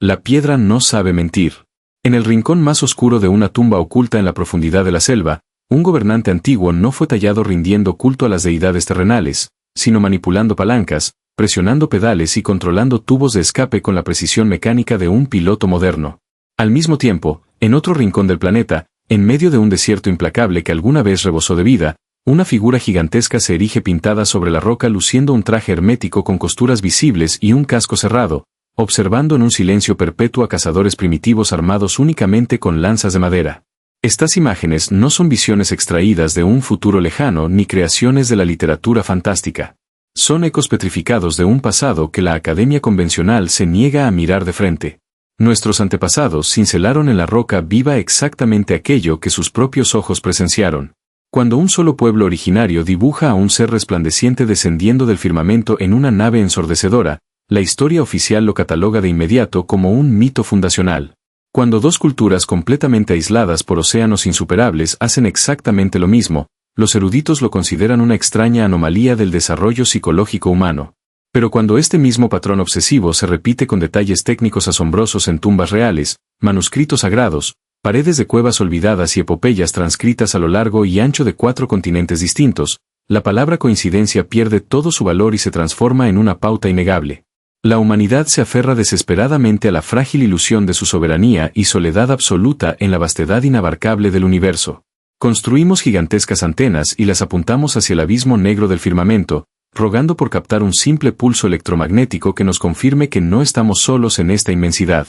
La piedra no sabe mentir. En el rincón más oscuro de una tumba oculta en la profundidad de la selva, un gobernante antiguo no fue tallado rindiendo culto a las deidades terrenales, sino manipulando palancas, presionando pedales y controlando tubos de escape con la precisión mecánica de un piloto moderno. Al mismo tiempo, en otro rincón del planeta, en medio de un desierto implacable que alguna vez rebosó de vida, una figura gigantesca se erige pintada sobre la roca luciendo un traje hermético con costuras visibles y un casco cerrado, observando en un silencio perpetuo a cazadores primitivos armados únicamente con lanzas de madera. Estas imágenes no son visiones extraídas de un futuro lejano ni creaciones de la literatura fantástica. Son ecos petrificados de un pasado que la academia convencional se niega a mirar de frente. Nuestros antepasados cincelaron en la roca viva exactamente aquello que sus propios ojos presenciaron. Cuando un solo pueblo originario dibuja a un ser resplandeciente descendiendo del firmamento en una nave ensordecedora, la historia oficial lo cataloga de inmediato como un mito fundacional. Cuando dos culturas completamente aisladas por océanos insuperables hacen exactamente lo mismo, los eruditos lo consideran una extraña anomalía del desarrollo psicológico humano. Pero cuando este mismo patrón obsesivo se repite con detalles técnicos asombrosos en tumbas reales, manuscritos sagrados, paredes de cuevas olvidadas y epopeyas transcritas a lo largo y ancho de 4 continentes distintos, la palabra coincidencia pierde todo su valor y se transforma en una pauta innegable. La humanidad se aferra desesperadamente a la frágil ilusión de su soberanía y soledad absoluta en la vastedad inabarcable del universo. Construimos gigantescas antenas y las apuntamos hacia el abismo negro del firmamento, rogando por captar un simple pulso electromagnético que nos confirme que no estamos solos en esta inmensidad.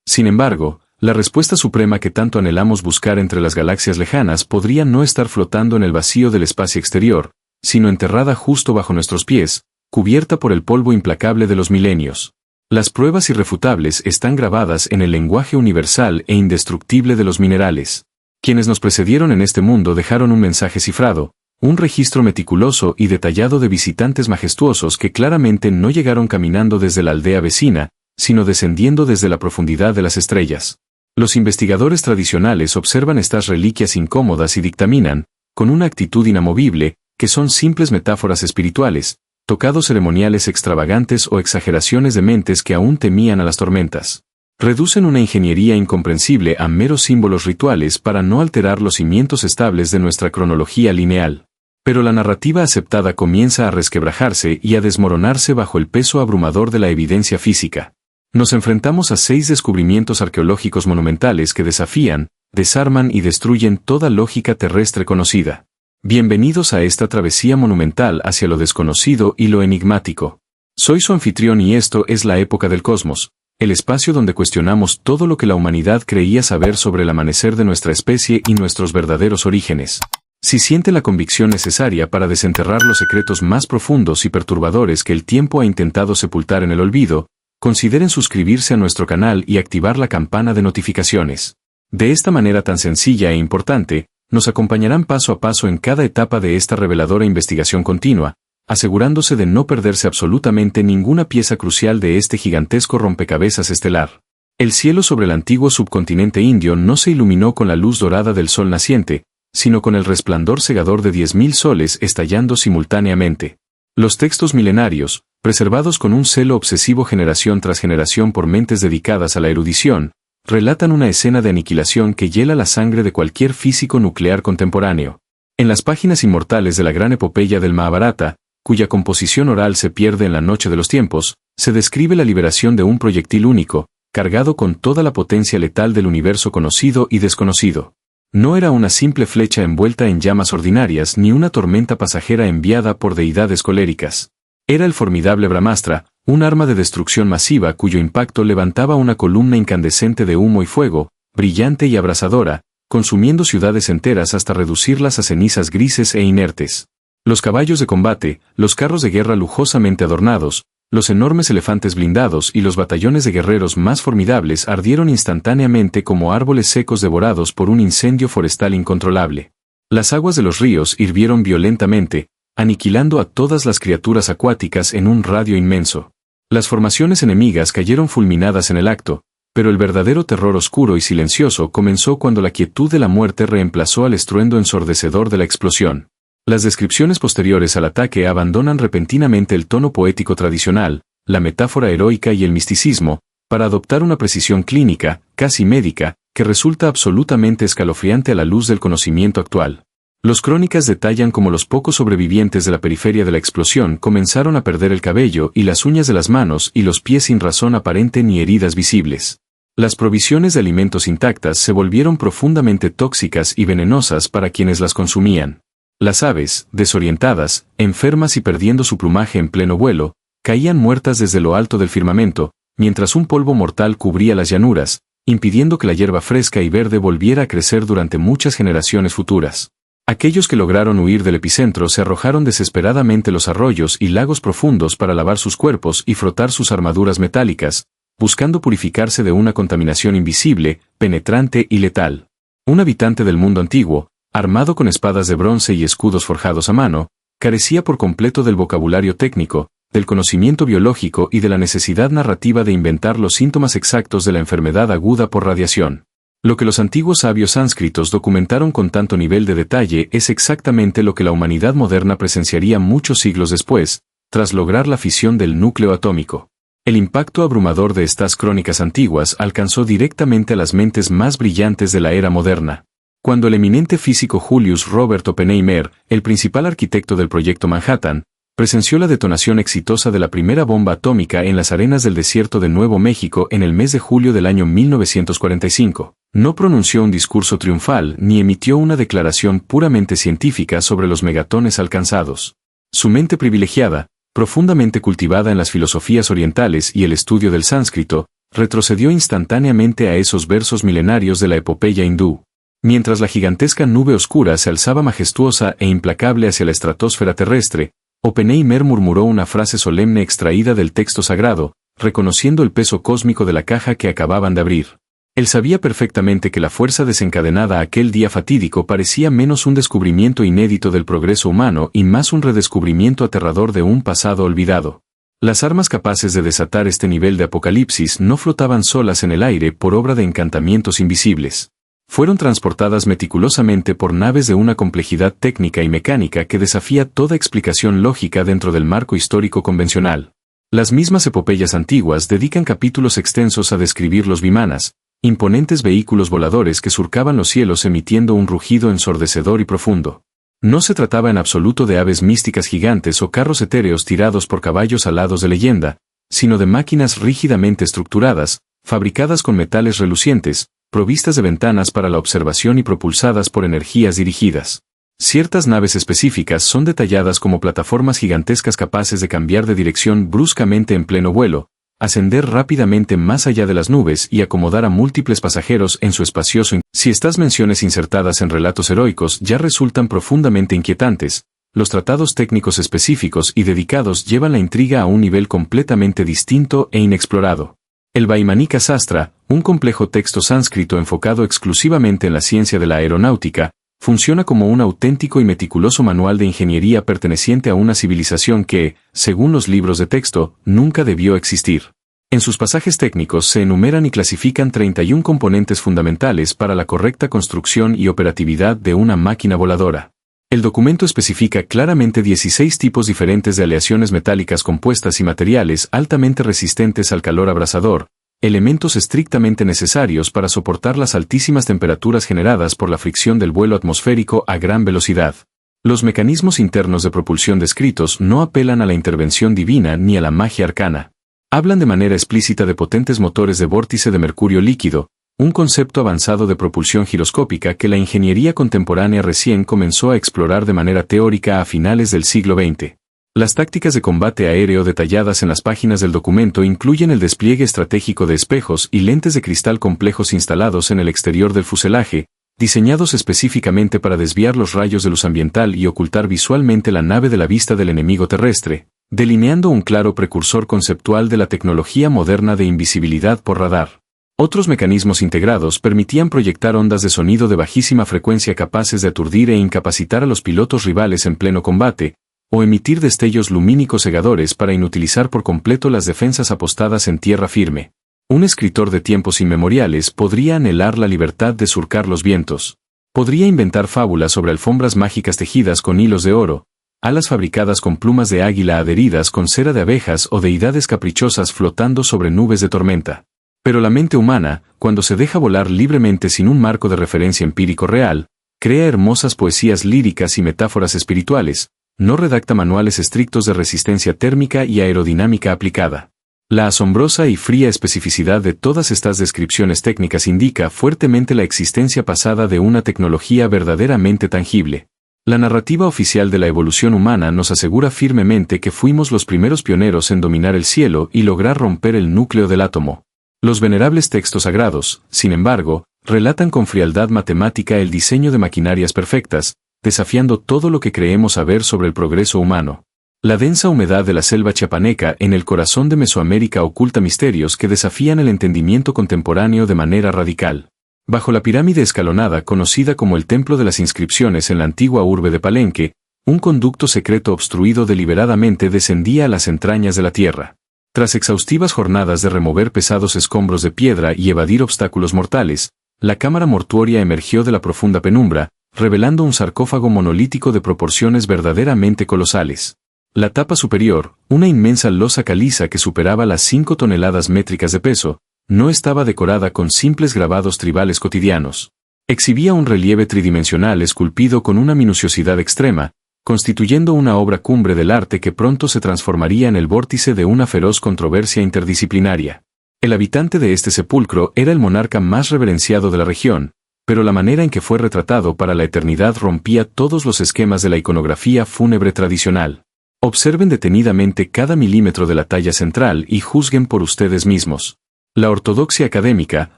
Sin embargo, la respuesta suprema que tanto anhelamos buscar entre las galaxias lejanas podría no estar flotando en el vacío del espacio exterior, sino enterrada justo bajo nuestros pies, cubierta por el polvo implacable de los milenios. Las pruebas irrefutables están grabadas en el lenguaje universal e indestructible de los minerales. Quienes nos precedieron en este mundo dejaron un mensaje cifrado, un registro meticuloso y detallado de visitantes majestuosos que claramente no llegaron caminando desde la aldea vecina, sino descendiendo desde la profundidad de las estrellas. Los investigadores tradicionales observan estas reliquias incómodas y dictaminan, con una actitud inamovible, que son simples metáforas espirituales, tocados ceremoniales extravagantes o exageraciones de mentes que aún temían a las tormentas. Reducen una ingeniería incomprensible a meros símbolos rituales para no alterar los cimientos estables de nuestra cronología lineal. Pero la narrativa aceptada comienza a resquebrajarse y a desmoronarse bajo el peso abrumador de la evidencia física. Nos enfrentamos a 6 descubrimientos arqueológicos monumentales que desafían, desarman y destruyen toda lógica terrestre conocida. Bienvenidos a esta travesía monumental hacia lo desconocido y lo enigmático. Soy su anfitrión y esto es la época del cosmos, el espacio donde cuestionamos todo lo que la humanidad creía saber sobre el amanecer de nuestra especie y nuestros verdaderos orígenes. Si siente la convicción necesaria para desenterrar los secretos más profundos y perturbadores que el tiempo ha intentado sepultar en el olvido, consideren suscribirse a nuestro canal y activar la campana de notificaciones. De esta manera tan sencilla e importante, nos acompañarán paso a paso en cada etapa de esta reveladora investigación continua, asegurándose de no perderse absolutamente ninguna pieza crucial de este gigantesco rompecabezas estelar. El cielo sobre el antiguo subcontinente indio no se iluminó con la luz dorada del sol naciente, sino con el resplandor cegador de 10.000 soles estallando simultáneamente. Los textos milenarios, preservados con un celo obsesivo generación tras generación por mentes dedicadas a la erudición, relatan una escena de aniquilación que hiela la sangre de cualquier físico nuclear contemporáneo. En las páginas inmortales de la gran epopeya del Mahabharata, cuya composición oral se pierde en la noche de los tiempos, se describe la liberación de un proyectil único, cargado con toda la potencia letal del universo conocido y desconocido. No era una simple flecha envuelta en llamas ordinarias ni una tormenta pasajera enviada por deidades coléricas. Era el formidable Brahmastra, un arma de destrucción masiva cuyo impacto levantaba una columna incandescente de humo y fuego, brillante y abrasadora, consumiendo ciudades enteras hasta reducirlas a cenizas grises e inertes. Los caballos de combate, los carros de guerra lujosamente adornados, los enormes elefantes blindados y los batallones de guerreros más formidables ardieron instantáneamente como árboles secos devorados por un incendio forestal incontrolable. Las aguas de los ríos hirvieron violentamente, aniquilando a todas las criaturas acuáticas en un radio inmenso. Las formaciones enemigas cayeron fulminadas en el acto, pero el verdadero terror oscuro y silencioso comenzó cuando la quietud de la muerte reemplazó al estruendo ensordecedor de la explosión. Las descripciones posteriores al ataque abandonan repentinamente el tono poético tradicional, la metáfora heroica y el misticismo, para adoptar una precisión clínica, casi médica, que resulta absolutamente escalofriante a la luz del conocimiento actual. Los crónicas detallan cómo los pocos sobrevivientes de la periferia de la explosión comenzaron a perder el cabello y las uñas de las manos y los pies sin razón aparente ni heridas visibles. Las provisiones de alimentos intactas se volvieron profundamente tóxicas y venenosas para quienes las consumían. Las aves, desorientadas, enfermas y perdiendo su plumaje en pleno vuelo, caían muertas desde lo alto del firmamento, mientras un polvo mortal cubría las llanuras, impidiendo que la hierba fresca y verde volviera a crecer durante muchas generaciones futuras. Aquellos que lograron huir del epicentro se arrojaron desesperadamente los arroyos y lagos profundos para lavar sus cuerpos y frotar sus armaduras metálicas, buscando purificarse de una contaminación invisible, penetrante y letal. Un habitante del mundo antiguo, armado con espadas de bronce y escudos forjados a mano, carecía por completo del vocabulario técnico, del conocimiento biológico y de la necesidad narrativa de inventar los síntomas exactos de la enfermedad aguda por radiación. Lo que los antiguos sabios sánscritos documentaron con tanto nivel de detalle es exactamente lo que la humanidad moderna presenciaría muchos siglos después, tras lograr la fisión del núcleo atómico. El impacto abrumador de estas crónicas antiguas alcanzó directamente a las mentes más brillantes de la era moderna. Cuando el eminente físico Julius Robert Oppenheimer, el principal arquitecto del proyecto Manhattan, presenció la detonación exitosa de la primera bomba atómica en las arenas del desierto de Nuevo México en el mes de julio del año 1945. No pronunció un discurso triunfal ni emitió una declaración puramente científica sobre los megatones alcanzados. Su mente privilegiada, profundamente cultivada en las filosofías orientales y el estudio del sánscrito, retrocedió instantáneamente a esos versos milenarios de la epopeya hindú. Mientras la gigantesca nube oscura se alzaba majestuosa e implacable hacia la estratosfera terrestre, Oppenheimer murmuró una frase solemne extraída del texto sagrado, reconociendo el peso cósmico de la caja que acababan de abrir. Él sabía perfectamente que la fuerza desencadenada aquel día fatídico parecía menos un descubrimiento inédito del progreso humano y más un redescubrimiento aterrador de un pasado olvidado. Las armas capaces de desatar este nivel de apocalipsis no flotaban solas en el aire por obra de encantamientos invisibles. Fueron transportadas meticulosamente por naves de una complejidad técnica y mecánica que desafía toda explicación lógica dentro del marco histórico convencional. Las mismas epopeyas antiguas dedican capítulos extensos a describir los vimanas, imponentes vehículos voladores que surcaban los cielos emitiendo un rugido ensordecedor y profundo. No se trataba en absoluto de aves místicas gigantes o carros etéreos tirados por caballos alados de leyenda, sino de máquinas rígidamente estructuradas, fabricadas con metales relucientes, provistas de ventanas para la observación y propulsadas por energías dirigidas. Ciertas naves específicas son detalladas como plataformas gigantescas capaces de cambiar de dirección bruscamente en pleno vuelo, ascender rápidamente más allá de las nubes y acomodar a múltiples pasajeros en su espacioso. Si estas menciones insertadas en relatos heroicos ya resultan profundamente inquietantes, los tratados técnicos específicos y dedicados llevan la intriga a un nivel completamente distinto e inexplorado. El Vaimanika Sastra, un complejo texto sánscrito enfocado exclusivamente en la ciencia de la aeronáutica, funciona como un auténtico y meticuloso manual de ingeniería perteneciente a una civilización que, según los libros de texto, nunca debió existir. En sus pasajes técnicos se enumeran y clasifican 31 componentes fundamentales para la correcta construcción y operatividad de una máquina voladora. El documento especifica claramente 16 tipos diferentes de aleaciones metálicas compuestas y materiales altamente resistentes al calor abrasador, elementos estrictamente necesarios para soportar las altísimas temperaturas generadas por la fricción del vuelo atmosférico a gran velocidad. Los mecanismos internos de propulsión descritos no apelan a la intervención divina ni a la magia arcana. Hablan de manera explícita de potentes motores de vórtice de mercurio líquido, un concepto avanzado de propulsión giroscópica que la ingeniería contemporánea recién comenzó a explorar de manera teórica a finales del siglo XX. Las tácticas de combate aéreo detalladas en las páginas del documento incluyen el despliegue estratégico de espejos y lentes de cristal complejos instalados en el exterior del fuselaje, diseñados específicamente para desviar los rayos de luz ambiental y ocultar visualmente la nave de la vista del enemigo terrestre, delineando un claro precursor conceptual de la tecnología moderna de invisibilidad por radar. Otros mecanismos integrados permitían proyectar ondas de sonido de bajísima frecuencia capaces de aturdir e incapacitar a los pilotos rivales en pleno combate, o emitir destellos lumínicos cegadores para inutilizar por completo las defensas apostadas en tierra firme. Un escritor de tiempos inmemoriales podría anhelar la libertad de surcar los vientos. Podría inventar fábulas sobre alfombras mágicas tejidas con hilos de oro, alas fabricadas con plumas de águila adheridas con cera de abejas o deidades caprichosas flotando sobre nubes de tormenta. Pero la mente humana, cuando se deja volar libremente sin un marco de referencia empírico real, crea hermosas poesías líricas y metáforas espirituales, no redacta manuales estrictos de resistencia térmica y aerodinámica aplicada. La asombrosa y fría especificidad de todas estas descripciones técnicas indica fuertemente la existencia pasada de una tecnología verdaderamente tangible. La narrativa oficial de la evolución humana nos asegura firmemente que fuimos los primeros pioneros en dominar el cielo y lograr romper el núcleo del átomo. Los venerables textos sagrados, sin embargo, relatan con frialdad matemática el diseño de maquinarias perfectas, desafiando todo lo que creemos saber sobre el progreso humano. La densa humedad de la selva chiapaneca en el corazón de Mesoamérica oculta misterios que desafían el entendimiento contemporáneo de manera radical. Bajo la pirámide escalonada conocida como el Templo de las Inscripciones en la antigua urbe de Palenque, un conducto secreto obstruido deliberadamente descendía a las entrañas de la tierra. Tras exhaustivas jornadas de remover pesados escombros de piedra y evadir obstáculos mortales, la cámara mortuoria emergió de la profunda penumbra, revelando un sarcófago monolítico de proporciones verdaderamente colosales. La tapa superior, una inmensa losa caliza que superaba las 5 toneladas métricas de peso, no estaba decorada con simples grabados tribales cotidianos. Exhibía un relieve tridimensional esculpido con una minuciosidad extrema, constituyendo una obra cumbre del arte que pronto se transformaría en el vórtice de una feroz controversia interdisciplinaria. El habitante de este sepulcro era el monarca más reverenciado de la región, pero la manera en que fue retratado para la eternidad rompía todos los esquemas de la iconografía fúnebre tradicional. Observen detenidamente cada milímetro de la talla central y juzguen por ustedes mismos. La ortodoxia académica,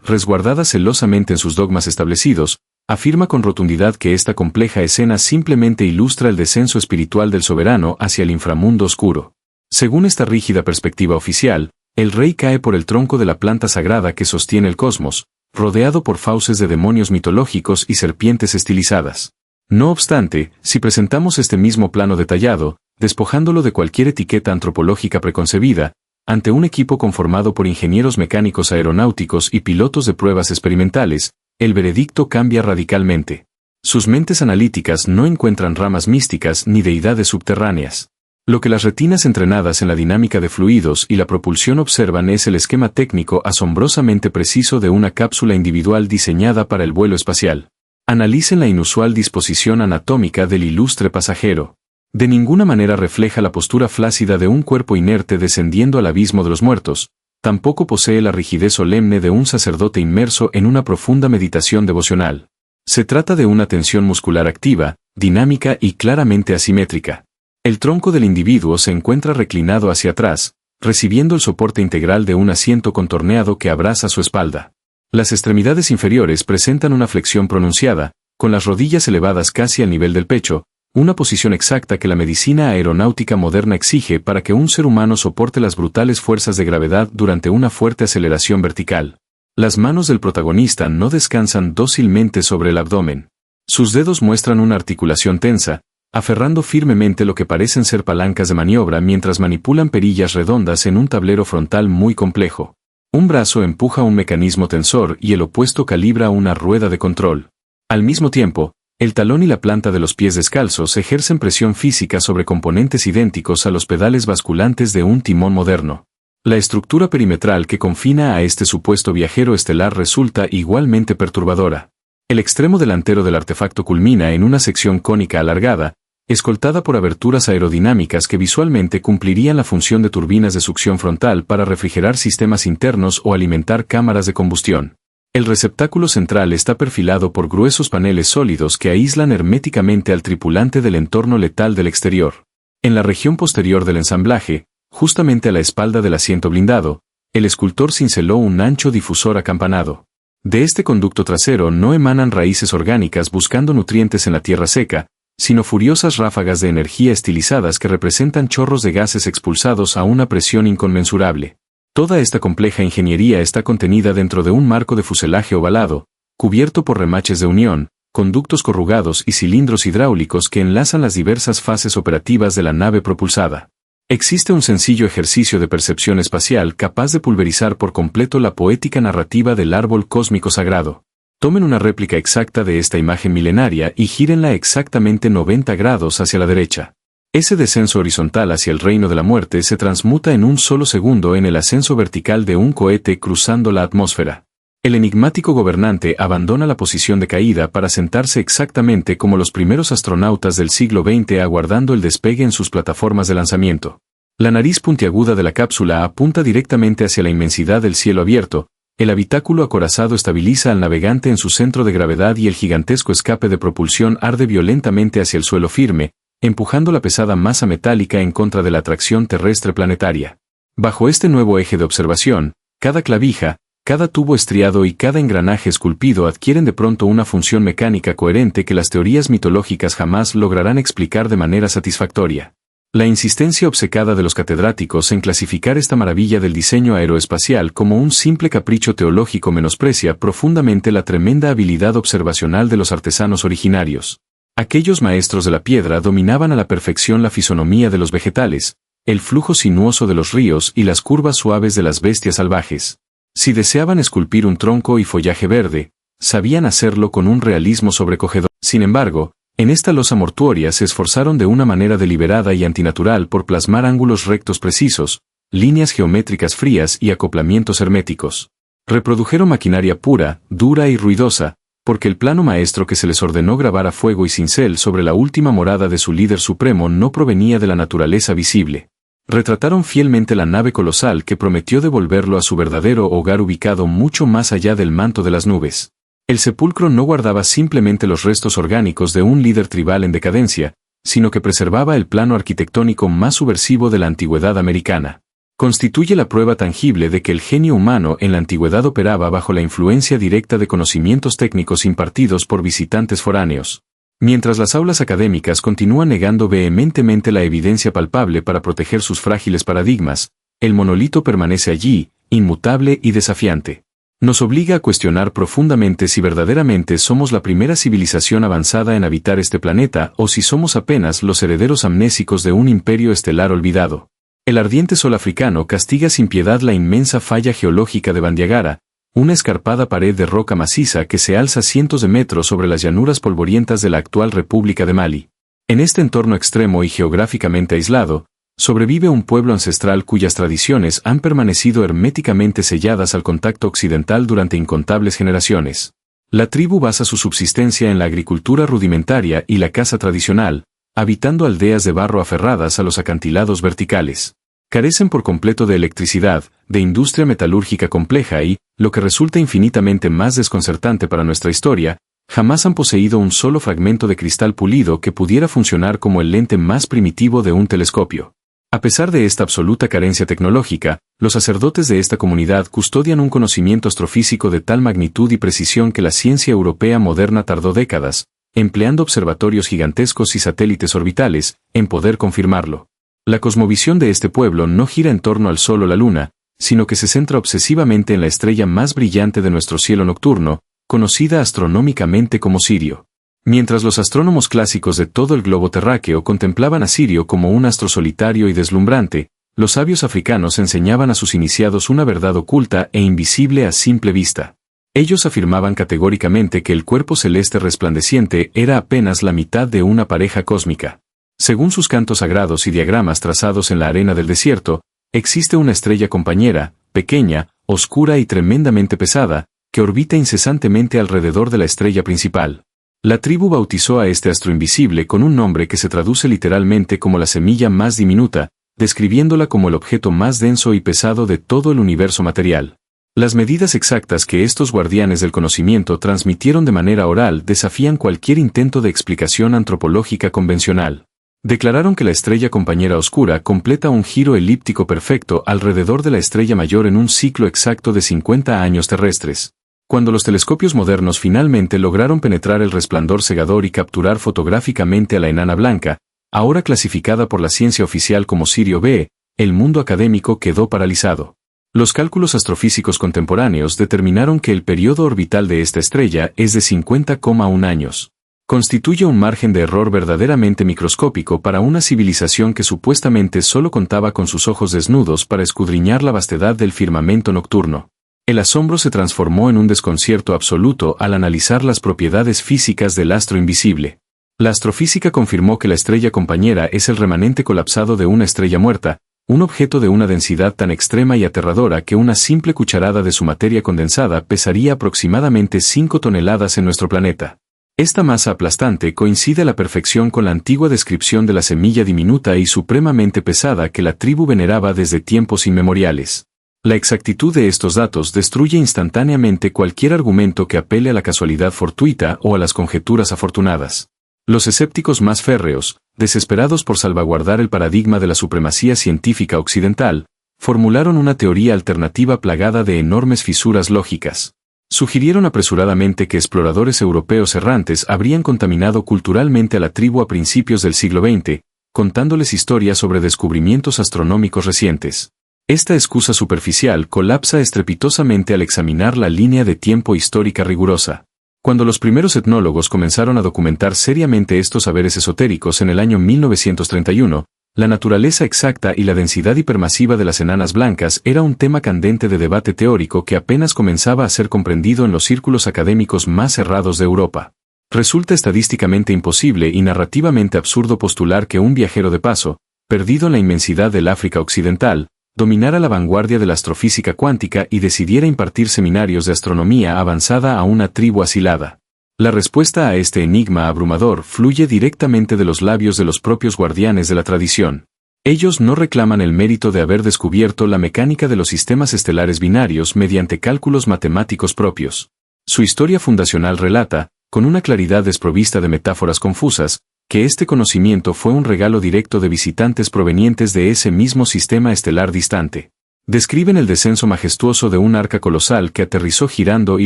resguardada celosamente en sus dogmas establecidos, afirma con rotundidad que esta compleja escena simplemente ilustra el descenso espiritual del soberano hacia el inframundo oscuro. Según esta rígida perspectiva oficial, el rey cae por el tronco de la planta sagrada que sostiene el cosmos, rodeado por fauces de demonios mitológicos y serpientes estilizadas. No obstante, si presentamos este mismo plano detallado, despojándolo de cualquier etiqueta antropológica preconcebida, ante un equipo conformado por ingenieros mecánicos aeronáuticos y pilotos de pruebas experimentales, el veredicto cambia radicalmente. Sus mentes analíticas no encuentran ramas místicas ni deidades subterráneas. Lo que las retinas entrenadas en la dinámica de fluidos y la propulsión observan es el esquema técnico asombrosamente preciso de una cápsula individual diseñada para el vuelo espacial. Analicen la inusual disposición anatómica del ilustre pasajero. De ninguna manera refleja la postura flácida de un cuerpo inerte descendiendo al abismo de los muertos, tampoco posee la rigidez solemne de un sacerdote inmerso en una profunda meditación devocional. Se trata de una tensión muscular activa, dinámica y claramente asimétrica. El tronco del individuo se encuentra reclinado hacia atrás, recibiendo el soporte integral de un asiento contorneado que abraza su espalda. Las extremidades inferiores presentan una flexión pronunciada, con las rodillas elevadas casi al nivel del pecho, una posición exacta que la medicina aeronáutica moderna exige para que un ser humano soporte las brutales fuerzas de gravedad durante una fuerte aceleración vertical. Las manos del protagonista no descansan dócilmente sobre el abdomen. Sus dedos muestran una articulación tensa, aferrando firmemente lo que parecen ser palancas de maniobra mientras manipulan perillas redondas en un tablero frontal muy complejo. Un brazo empuja un mecanismo tensor y el opuesto calibra una rueda de control. Al mismo tiempo, el talón y la planta de los pies descalzos ejercen presión física sobre componentes idénticos a los pedales basculantes de un timón moderno. La estructura perimetral que confina a este supuesto viajero estelar resulta igualmente perturbadora. El extremo delantero del artefacto culmina en una sección cónica alargada, escoltada por aberturas aerodinámicas que visualmente cumplirían la función de turbinas de succión frontal para refrigerar sistemas internos o alimentar cámaras de combustión. El receptáculo central está perfilado por gruesos paneles sólidos que aíslan herméticamente al tripulante del entorno letal del exterior. En la región posterior del ensamblaje, justamente a la espalda del asiento blindado, el escultor cinceló un ancho difusor acampanado. De este conducto trasero no emanan raíces orgánicas buscando nutrientes en la tierra seca, sino furiosas ráfagas de energía estilizadas que representan chorros de gases expulsados a una presión inconmensurable. Toda esta compleja ingeniería está contenida dentro de un marco de fuselaje ovalado, cubierto por remaches de unión, conductos corrugados y cilindros hidráulicos que enlazan las diversas fases operativas de la nave propulsada. Existe un sencillo ejercicio de percepción espacial capaz de pulverizar por completo la poética narrativa del árbol cósmico sagrado. Tomen una réplica exacta de esta imagen milenaria y gírenla exactamente 90 grados hacia la derecha. Ese descenso horizontal hacia el reino de la muerte se transmuta en un solo segundo en el ascenso vertical de un cohete cruzando la atmósfera. El enigmático gobernante abandona la posición de caída para sentarse exactamente como los primeros astronautas del siglo XX aguardando el despegue en sus plataformas de lanzamiento. La nariz puntiaguda de la cápsula apunta directamente hacia la inmensidad del cielo abierto, el habitáculo acorazado estabiliza al navegante en su centro de gravedad y el gigantesco escape de propulsión arde violentamente hacia el suelo firme, empujando la pesada masa metálica en contra de la atracción terrestre planetaria. Bajo este nuevo eje de observación, cada clavija, cada tubo estriado y cada engranaje esculpido adquieren de pronto una función mecánica coherente que las teorías mitológicas jamás lograrán explicar de manera satisfactoria. La insistencia obcecada de los catedráticos en clasificar esta maravilla del diseño aeroespacial como un simple capricho teológico menosprecia profundamente la tremenda habilidad observacional de los artesanos originarios. Aquellos maestros de la piedra dominaban a la perfección la fisonomía de los vegetales, el flujo sinuoso de los ríos y las curvas suaves de las bestias salvajes. Si deseaban esculpir un tronco y follaje verde, sabían hacerlo con un realismo sobrecogedor. Sin embargo, en esta losa mortuoria se esforzaron de una manera deliberada y antinatural por plasmar ángulos rectos precisos, líneas geométricas frías y acoplamientos herméticos. Reprodujeron maquinaria pura, dura y ruidosa, porque el plano maestro que se les ordenó grabar a fuego y cincel sobre la última morada de su líder supremo no provenía de la naturaleza visible. Retrataron fielmente la nave colosal que prometió devolverlo a su verdadero hogar ubicado mucho más allá del manto de las nubes. El sepulcro no guardaba simplemente los restos orgánicos de un líder tribal en decadencia, sino que preservaba el plano arquitectónico más subversivo de la antigüedad americana. Constituye la prueba tangible de que el genio humano en la antigüedad operaba bajo la influencia directa de conocimientos técnicos impartidos por visitantes foráneos. Mientras las aulas académicas continúan negando vehementemente la evidencia palpable para proteger sus frágiles paradigmas, el monolito permanece allí, inmutable y desafiante. Nos obliga a cuestionar profundamente si verdaderamente somos la primera civilización avanzada en habitar este planeta o si somos apenas los herederos amnésicos de un imperio estelar olvidado. El ardiente sol africano castiga sin piedad la inmensa falla geológica de Bandiagara, una escarpada pared de roca maciza que se alza cientos de metros sobre las llanuras polvorientas de la actual República de Mali. En este entorno extremo y geográficamente aislado, sobrevive un pueblo ancestral cuyas tradiciones han permanecido herméticamente selladas al contacto occidental durante incontables generaciones. La tribu basa su subsistencia en la agricultura rudimentaria y la caza tradicional, habitando aldeas de barro aferradas a los acantilados verticales. Carecen por completo de electricidad, de industria metalúrgica compleja y, lo que resulta infinitamente más desconcertante para nuestra historia, jamás han poseído un solo fragmento de cristal pulido que pudiera funcionar como el lente más primitivo de un telescopio. A pesar de esta absoluta carencia tecnológica, los sacerdotes de esta comunidad custodian un conocimiento astrofísico de tal magnitud y precisión que la ciencia europea moderna tardó décadas, empleando observatorios gigantescos y satélites orbitales, en poder confirmarlo. La cosmovisión de este pueblo no gira en torno al Sol o la Luna, sino que se centra obsesivamente en la estrella más brillante de nuestro cielo nocturno, conocida astronómicamente como Sirio. Mientras los astrónomos clásicos de todo el globo terráqueo contemplaban a Sirio como un astro solitario y deslumbrante, los sabios africanos enseñaban a sus iniciados una verdad oculta e invisible a simple vista. Ellos afirmaban categóricamente que el cuerpo celeste resplandeciente era apenas la mitad de una pareja cósmica. Según sus cantos sagrados y diagramas trazados en la arena del desierto, existe una estrella compañera, pequeña, oscura y tremendamente pesada, que orbita incesantemente alrededor de la estrella principal. La tribu bautizó a este astro invisible con un nombre que se traduce literalmente como la semilla más diminuta, describiéndola como el objeto más denso y pesado de todo el universo material. Las medidas exactas que estos guardianes del conocimiento transmitieron de manera oral desafían cualquier intento de explicación antropológica convencional. Declararon que la estrella compañera oscura completa un giro elíptico perfecto alrededor de la estrella mayor en un ciclo exacto de 50 años terrestres. Cuando los telescopios modernos finalmente lograron penetrar el resplandor cegador y capturar fotográficamente a la enana blanca, ahora clasificada por la ciencia oficial como Sirio B, el mundo académico quedó paralizado. Los cálculos astrofísicos contemporáneos determinaron que el periodo orbital de esta estrella es de 50,1 años. Constituye un margen de error verdaderamente microscópico para una civilización que supuestamente solo contaba con sus ojos desnudos para escudriñar la vastedad del firmamento nocturno. El asombro se transformó en un desconcierto absoluto al analizar las propiedades físicas del astro invisible. La astrofísica confirmó que la estrella compañera es el remanente colapsado de una estrella muerta, un objeto de una densidad tan extrema y aterradora que una simple cucharada de su materia condensada pesaría aproximadamente 5 toneladas en nuestro planeta. Esta masa aplastante coincide a la perfección con la antigua descripción de la semilla diminuta y supremamente pesada que la tribu veneraba desde tiempos inmemoriales. La exactitud de estos datos destruye instantáneamente cualquier argumento que apele a la casualidad fortuita o a las conjeturas afortunadas. Los escépticos más férreos, desesperados por salvaguardar el paradigma de la supremacía científica occidental, formularon una teoría alternativa plagada de enormes fisuras lógicas. Sugirieron apresuradamente que exploradores europeos errantes habrían contaminado culturalmente a la tribu a principios del siglo XX, contándoles historias sobre descubrimientos astronómicos recientes. Esta excusa superficial colapsa estrepitosamente al examinar la línea de tiempo histórica rigurosa. Cuando los primeros etnólogos comenzaron a documentar seriamente estos saberes esotéricos en el año 1931, la naturaleza exacta y la densidad hipermasiva de las enanas blancas era un tema candente de debate teórico que apenas comenzaba a ser comprendido en los círculos académicos más cerrados de Europa. Resulta estadísticamente imposible y narrativamente absurdo postular que un viajero de paso, perdido en la inmensidad del África occidental, dominara la vanguardia de la astrofísica cuántica y decidiera impartir seminarios de astronomía avanzada a una tribu asilada. La respuesta a este enigma abrumador fluye directamente de los labios de los propios guardianes de la tradición. Ellos no reclaman el mérito de haber descubierto la mecánica de los sistemas estelares binarios mediante cálculos matemáticos propios. Su historia fundacional relata, con una claridad desprovista de metáforas confusas, que este conocimiento fue un regalo directo de visitantes provenientes de ese mismo sistema estelar distante. Describen el descenso majestuoso de un arca colosal que aterrizó girando y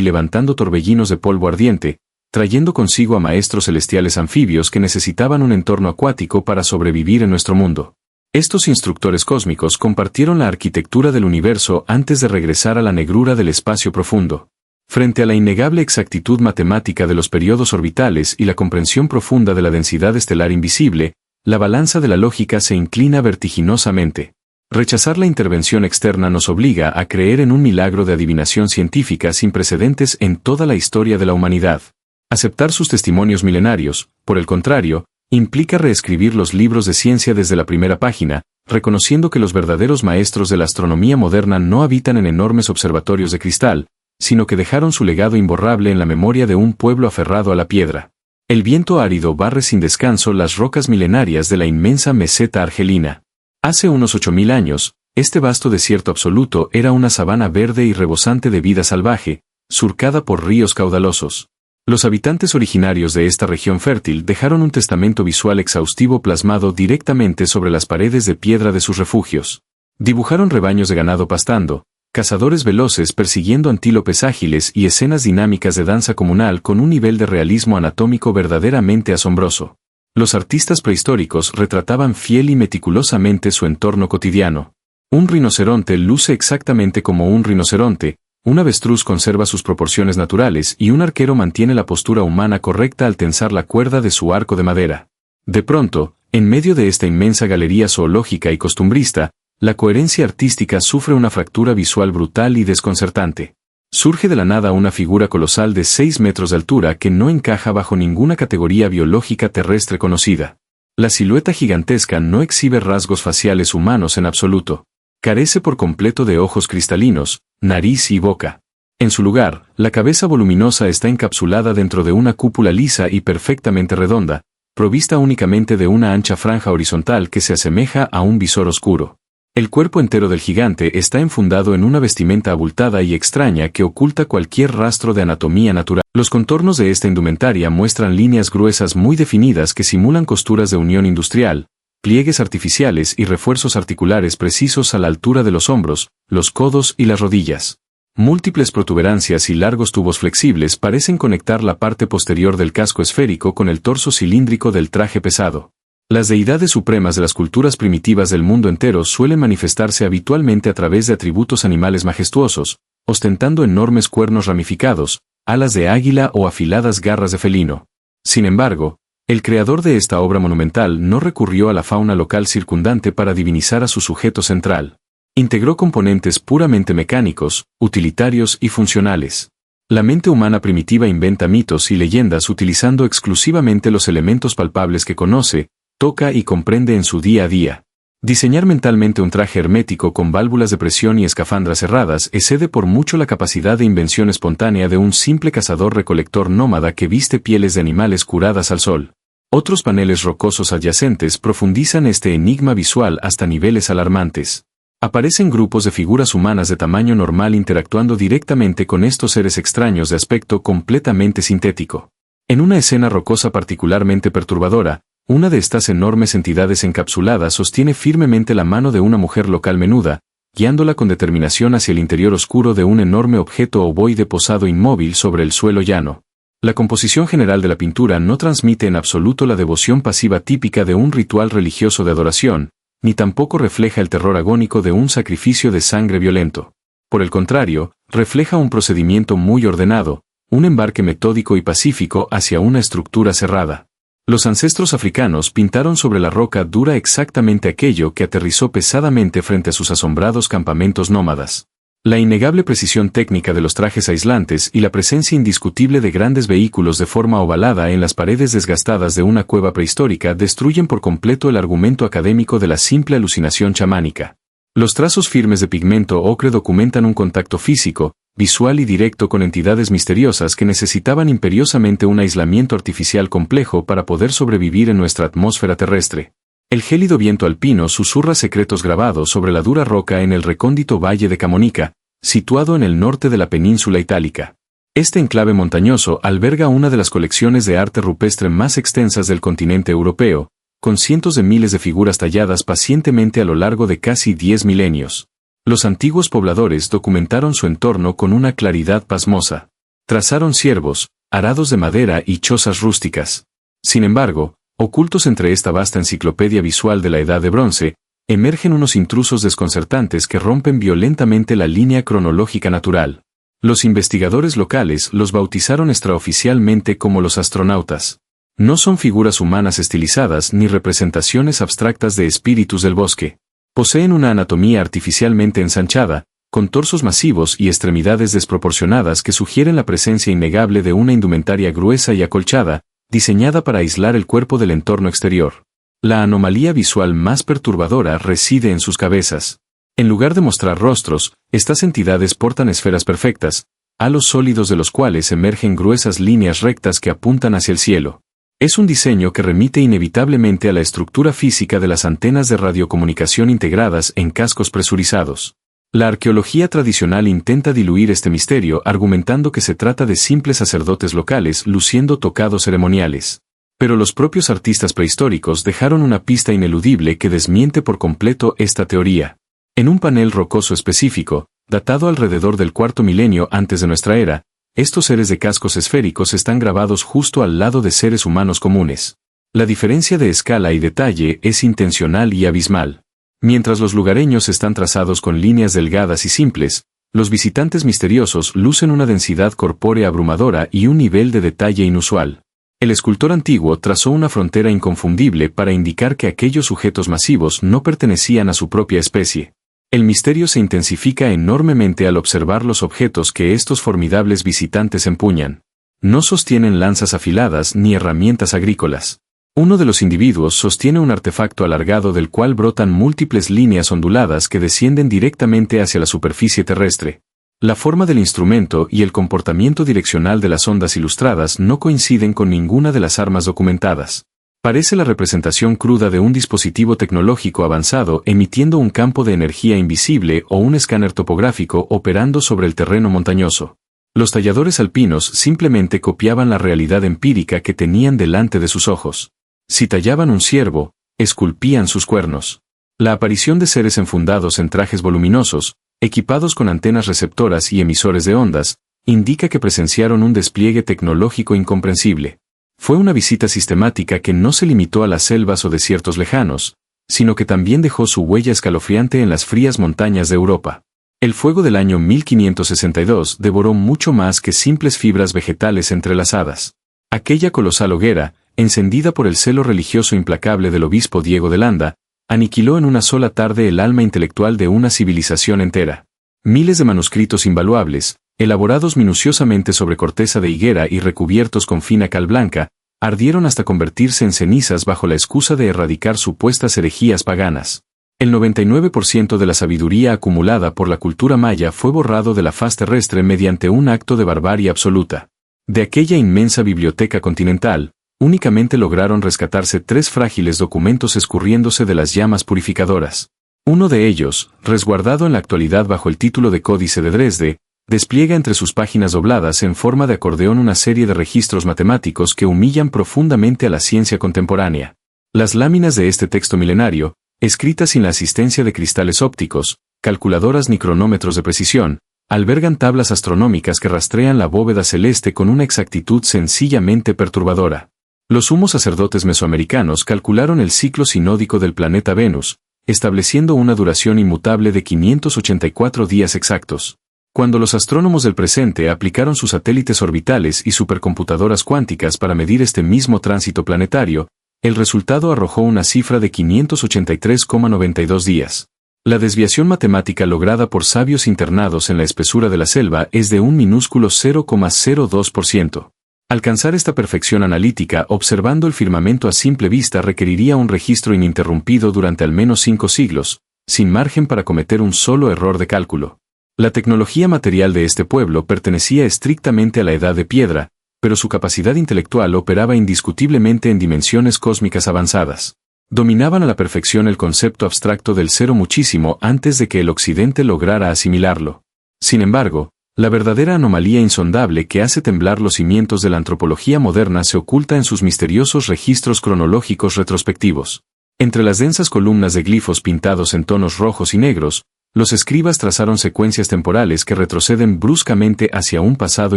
levantando torbellinos de polvo ardiente, trayendo consigo a maestros celestiales anfibios que necesitaban un entorno acuático para sobrevivir en nuestro mundo. Estos instructores cósmicos compartieron la arquitectura del universo antes de regresar a la negrura del espacio profundo. Frente a la innegable exactitud matemática de los periodos orbitales y la comprensión profunda de la densidad estelar invisible, la balanza de la lógica se inclina vertiginosamente. Rechazar la intervención externa nos obliga a creer en un milagro de adivinación científica sin precedentes en toda la historia de la humanidad. Aceptar sus testimonios milenarios, por el contrario, implica reescribir los libros de ciencia desde la primera página, reconociendo que los verdaderos maestros de la astronomía moderna no habitan en enormes observatorios de cristal, sino que dejaron su legado imborrable en la memoria de un pueblo aferrado a la piedra. El viento árido barre sin descanso las rocas milenarias de la inmensa meseta argelina. Hace unos 8000 años, este vasto desierto absoluto era una sabana verde y rebosante de vida salvaje, surcada por ríos caudalosos. Los habitantes originarios de esta región fértil dejaron un testamento visual exhaustivo plasmado directamente sobre las paredes de piedra de sus refugios. Dibujaron rebaños de ganado pastando, cazadores veloces persiguiendo antílopes ágiles y escenas dinámicas de danza comunal con un nivel de realismo anatómico verdaderamente asombroso. Los artistas prehistóricos retrataban fiel y meticulosamente su entorno cotidiano. Un rinoceronte luce exactamente como un rinoceronte, un avestruz conserva sus proporciones naturales y un arquero mantiene la postura humana correcta al tensar la cuerda de su arco de madera. De pronto, en medio de esta inmensa galería zoológica y costumbrista, la coherencia artística sufre una fractura visual brutal y desconcertante. Surge de la nada una figura colosal de 6 metros de altura que no encaja bajo ninguna categoría biológica terrestre conocida. La silueta gigantesca no exhibe rasgos faciales humanos en absoluto. Carece por completo de ojos cristalinos, nariz y boca. En su lugar, la cabeza voluminosa está encapsulada dentro de una cúpula lisa y perfectamente redonda, provista únicamente de una ancha franja horizontal que se asemeja a un visor oscuro. El cuerpo entero del gigante está enfundado en una vestimenta abultada y extraña que oculta cualquier rastro de anatomía natural. Los contornos de esta indumentaria muestran líneas gruesas muy definidas que simulan costuras de unión industrial, pliegues artificiales y refuerzos articulares precisos a la altura de los hombros, los codos y las rodillas. Múltiples protuberancias y largos tubos flexibles parecen conectar la parte posterior del casco esférico con el torso cilíndrico del traje pesado. Las deidades supremas de las culturas primitivas del mundo entero suelen manifestarse habitualmente a través de atributos animales majestuosos, ostentando enormes cuernos ramificados, alas de águila o afiladas garras de felino. Sin embargo, el creador de esta obra monumental no recurrió a la fauna local circundante para divinizar a su sujeto central. Integró componentes puramente mecánicos, utilitarios y funcionales. La mente humana primitiva inventa mitos y leyendas utilizando exclusivamente los elementos palpables que conoce, toca y comprende en su día a día. Diseñar mentalmente un traje hermético con válvulas de presión y escafandras cerradas excede por mucho la capacidad de invención espontánea de un simple cazador-recolector nómada que viste pieles de animales curadas al sol. Otros paneles rocosos adyacentes profundizan este enigma visual hasta niveles alarmantes. Aparecen grupos de figuras humanas de tamaño normal interactuando directamente con estos seres extraños de aspecto completamente sintético. En una escena rocosa particularmente perturbadora, una de estas enormes entidades encapsuladas sostiene firmemente la mano de una mujer local menuda, guiándola con determinación hacia el interior oscuro de un enorme objeto ovoide posado inmóvil sobre el suelo llano. La composición general de la pintura no transmite en absoluto la devoción pasiva típica de un ritual religioso de adoración, ni tampoco refleja el terror agónico de un sacrificio de sangre violento. Por el contrario, refleja un procedimiento muy ordenado, un embarque metódico y pacífico hacia una estructura cerrada. Los ancestros africanos pintaron sobre la roca dura exactamente aquello que aterrizó pesadamente frente a sus asombrados campamentos nómadas. La innegable precisión técnica de los trajes aislantes y la presencia indiscutible de grandes vehículos de forma ovalada en las paredes desgastadas de una cueva prehistórica destruyen por completo el argumento académico de la simple alucinación chamánica. Los trazos firmes de pigmento ocre documentan un contacto físico, visual y directo con entidades misteriosas que necesitaban imperiosamente un aislamiento artificial complejo para poder sobrevivir en nuestra atmósfera terrestre. El gélido viento alpino susurra secretos grabados sobre la dura roca en el recóndito valle de Camonica, situado en el norte de la península itálica. Este enclave montañoso alberga una de las colecciones de arte rupestre más extensas del continente europeo, con cientos de miles de figuras talladas pacientemente a lo largo de casi 10 milenios. Los antiguos pobladores documentaron su entorno con una claridad pasmosa. Trazaron ciervos, arados de madera y chozas rústicas. Sin embargo, ocultos entre esta vasta enciclopedia visual de la Edad de Bronce, emergen unos intrusos desconcertantes que rompen violentamente la línea cronológica natural. Los investigadores locales los bautizaron extraoficialmente como los astronautas. No son figuras humanas estilizadas ni representaciones abstractas de espíritus del bosque. Poseen una anatomía artificialmente ensanchada, con torsos masivos y extremidades desproporcionadas que sugieren la presencia innegable de una indumentaria gruesa y acolchada, diseñada para aislar el cuerpo del entorno exterior. La anomalía visual más perturbadora reside en sus cabezas. En lugar de mostrar rostros, estas entidades portan esferas perfectas, halos sólidos de los cuales emergen gruesas líneas rectas que apuntan hacia el cielo. Es un diseño que remite inevitablemente a la estructura física de las antenas de radiocomunicación integradas en cascos presurizados. La arqueología tradicional intenta diluir este misterio argumentando que se trata de simples sacerdotes locales luciendo tocados ceremoniales. Pero los propios artistas prehistóricos dejaron una pista ineludible que desmiente por completo esta teoría. En un panel rocoso específico, datado alrededor del cuarto milenio antes de nuestra era, estos seres de cascos esféricos están grabados justo al lado de seres humanos comunes. La diferencia de escala y detalle es intencional y abismal. Mientras los lugareños están trazados con líneas delgadas y simples, los visitantes misteriosos lucen una densidad corpórea abrumadora y un nivel de detalle inusual. El escultor antiguo trazó una frontera inconfundible para indicar que aquellos sujetos masivos no pertenecían a su propia especie. El misterio se intensifica enormemente al observar los objetos que estos formidables visitantes empuñan. No sostienen lanzas afiladas ni herramientas agrícolas. Uno de los individuos sostiene un artefacto alargado del cual brotan múltiples líneas onduladas que descienden directamente hacia la superficie terrestre. La forma del instrumento y el comportamiento direccional de las ondas ilustradas no coinciden con ninguna de las armas documentadas. Parece la representación cruda de un dispositivo tecnológico avanzado emitiendo un campo de energía invisible o un escáner topográfico operando sobre el terreno montañoso. Los talladores alpinos simplemente copiaban la realidad empírica que tenían delante de sus ojos. Si tallaban un ciervo, esculpían sus cuernos. La aparición de seres enfundados en trajes voluminosos, equipados con antenas receptoras y emisores de ondas, indica que presenciaron un despliegue tecnológico incomprensible. Fue una visita sistemática que no se limitó a las selvas o desiertos lejanos, sino que también dejó su huella escalofriante en las frías montañas de Europa. El fuego del año 1562 devoró mucho más que simples fibras vegetales entrelazadas. Aquella colosal hoguera, encendida por el celo religioso implacable del obispo Diego de Landa, aniquiló en una sola tarde el alma intelectual de una civilización entera. Miles de manuscritos invaluables, elaborados minuciosamente sobre corteza de higuera y recubiertos con fina cal blanca, ardieron hasta convertirse en cenizas bajo la excusa de erradicar supuestas herejías paganas. El 99% de la sabiduría acumulada por la cultura maya fue borrado de la faz terrestre mediante un acto de barbarie absoluta. De aquella inmensa biblioteca continental, únicamente lograron rescatarse 3 frágiles documentos escurriéndose de las llamas purificadoras. Uno de ellos, resguardado en la actualidad bajo el título de Códice de Dresde, despliega entre sus páginas dobladas en forma de acordeón una serie de registros matemáticos que humillan profundamente a la ciencia contemporánea. Las láminas de este texto milenario, escritas sin la asistencia de cristales ópticos, calculadoras ni cronómetros de precisión, albergan tablas astronómicas que rastrean la bóveda celeste con una exactitud sencillamente perturbadora. Los sumos sacerdotes mesoamericanos calcularon el ciclo sinódico del planeta Venus, estableciendo una duración inmutable de 584 días exactos. Cuando los astrónomos del presente aplicaron sus satélites orbitales y supercomputadoras cuánticas para medir este mismo tránsito planetario, el resultado arrojó una cifra de 583,92 días. La desviación matemática lograda por sabios internados en la espesura de la selva es de un minúsculo 0,02%. Alcanzar esta perfección analítica observando el firmamento a simple vista requeriría un registro ininterrumpido durante al menos 5 siglos, sin margen para cometer un solo error de cálculo. La tecnología material de este pueblo pertenecía estrictamente a la Edad de Piedra, pero su capacidad intelectual operaba indiscutiblemente en dimensiones cósmicas avanzadas. Dominaban a la perfección el concepto abstracto del cero muchísimo antes de que el Occidente lograra asimilarlo. Sin embargo, la verdadera anomalía insondable que hace temblar los cimientos de la antropología moderna se oculta en sus misteriosos registros cronológicos retrospectivos. Entre las densas columnas de glifos pintados en tonos rojos y negros, los escribas trazaron secuencias temporales que retroceden bruscamente hacia un pasado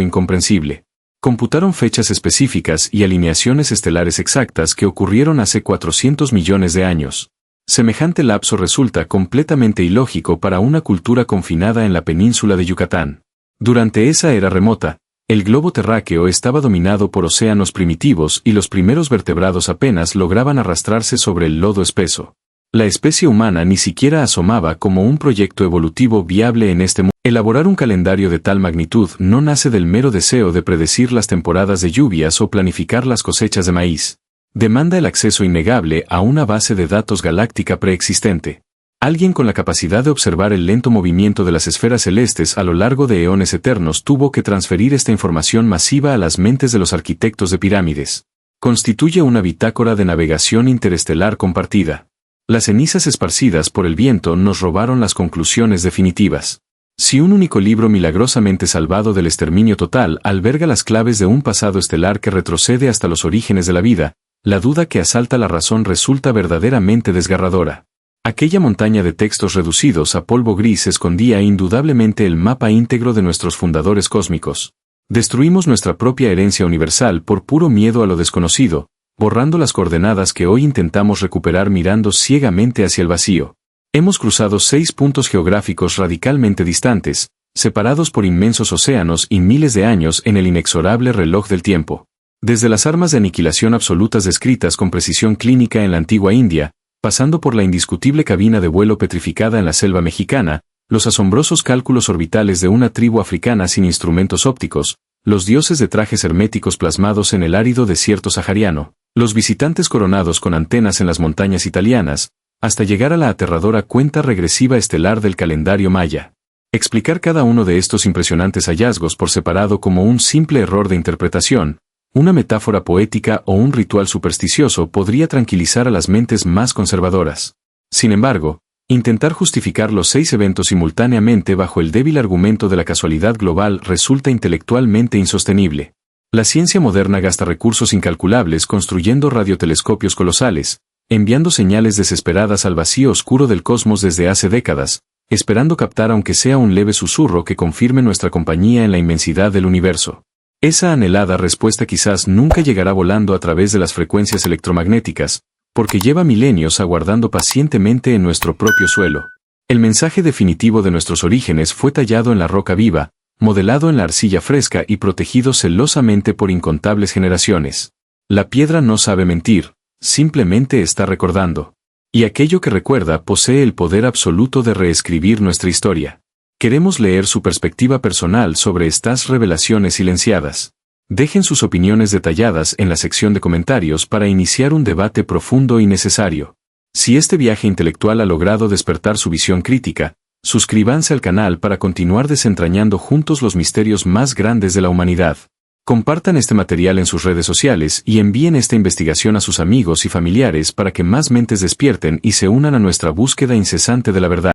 incomprensible. Computaron fechas específicas y alineaciones estelares exactas que ocurrieron hace 400 millones de años. Semejante lapso resulta completamente ilógico para una cultura confinada en la península de Yucatán. Durante esa era remota, el globo terráqueo estaba dominado por océanos primitivos y los primeros vertebrados apenas lograban arrastrarse sobre el lodo espeso. La especie humana ni siquiera asomaba como un proyecto evolutivo viable en este mundo. Elaborar un calendario de tal magnitud no nace del mero deseo de predecir las temporadas de lluvias o planificar las cosechas de maíz. Demanda el acceso innegable a una base de datos galáctica preexistente. Alguien con la capacidad de observar el lento movimiento de las esferas celestes a lo largo de eones eternos tuvo que transferir esta información masiva a las mentes de los arquitectos de pirámides. Constituye una bitácora de navegación interestelar compartida. Las cenizas esparcidas por el viento nos robaron las conclusiones definitivas. Si un único libro milagrosamente salvado del exterminio total alberga las claves de un pasado estelar que retrocede hasta los orígenes de la vida, la duda que asalta la razón resulta verdaderamente desgarradora. Aquella montaña de textos reducidos a polvo gris escondía indudablemente el mapa íntegro de nuestros fundadores cósmicos. Destruimos nuestra propia herencia universal por puro miedo a lo desconocido, borrando las coordenadas que hoy intentamos recuperar mirando ciegamente hacia el vacío. Hemos cruzado 6 puntos geográficos radicalmente distantes, separados por inmensos océanos y miles de años en el inexorable reloj del tiempo. Desde las armas de aniquilación absolutas descritas con precisión clínica en la antigua India, pasando por la indiscutible cabina de vuelo petrificada en la selva mexicana, los asombrosos cálculos orbitales de una tribu africana sin instrumentos ópticos, los dioses de trajes herméticos plasmados en el árido desierto sahariano, los visitantes coronados con antenas en las montañas italianas, hasta llegar a la aterradora cuenta regresiva estelar del calendario maya. Explicar cada uno de estos impresionantes hallazgos por separado como un simple error de interpretación, una metáfora poética o un ritual supersticioso podría tranquilizar a las mentes más conservadoras. Sin embargo, intentar justificar los 6 eventos simultáneamente bajo el débil argumento de la casualidad global resulta intelectualmente insostenible. La ciencia moderna gasta recursos incalculables construyendo radiotelescopios colosales, enviando señales desesperadas al vacío oscuro del cosmos desde hace décadas, esperando captar aunque sea un leve susurro que confirme nuestra compañía en la inmensidad del universo. Esa anhelada respuesta quizás nunca llegará volando a través de las frecuencias electromagnéticas, porque lleva milenios aguardando pacientemente en nuestro propio suelo. El mensaje definitivo de nuestros orígenes fue tallado en la roca viva, modelado en la arcilla fresca y protegido celosamente por incontables generaciones. La piedra no sabe mentir, simplemente está recordando. Y aquello que recuerda posee el poder absoluto de reescribir nuestra historia. Queremos leer su perspectiva personal sobre estas revelaciones silenciadas. Dejen sus opiniones detalladas en la sección de comentarios para iniciar un debate profundo y necesario. Si este viaje intelectual ha logrado despertar su visión crítica, suscríbanse al canal para continuar desentrañando juntos los misterios más grandes de la humanidad. Compartan este material en sus redes sociales y envíen esta investigación a sus amigos y familiares para que más mentes despierten y se unan a nuestra búsqueda incesante de la verdad.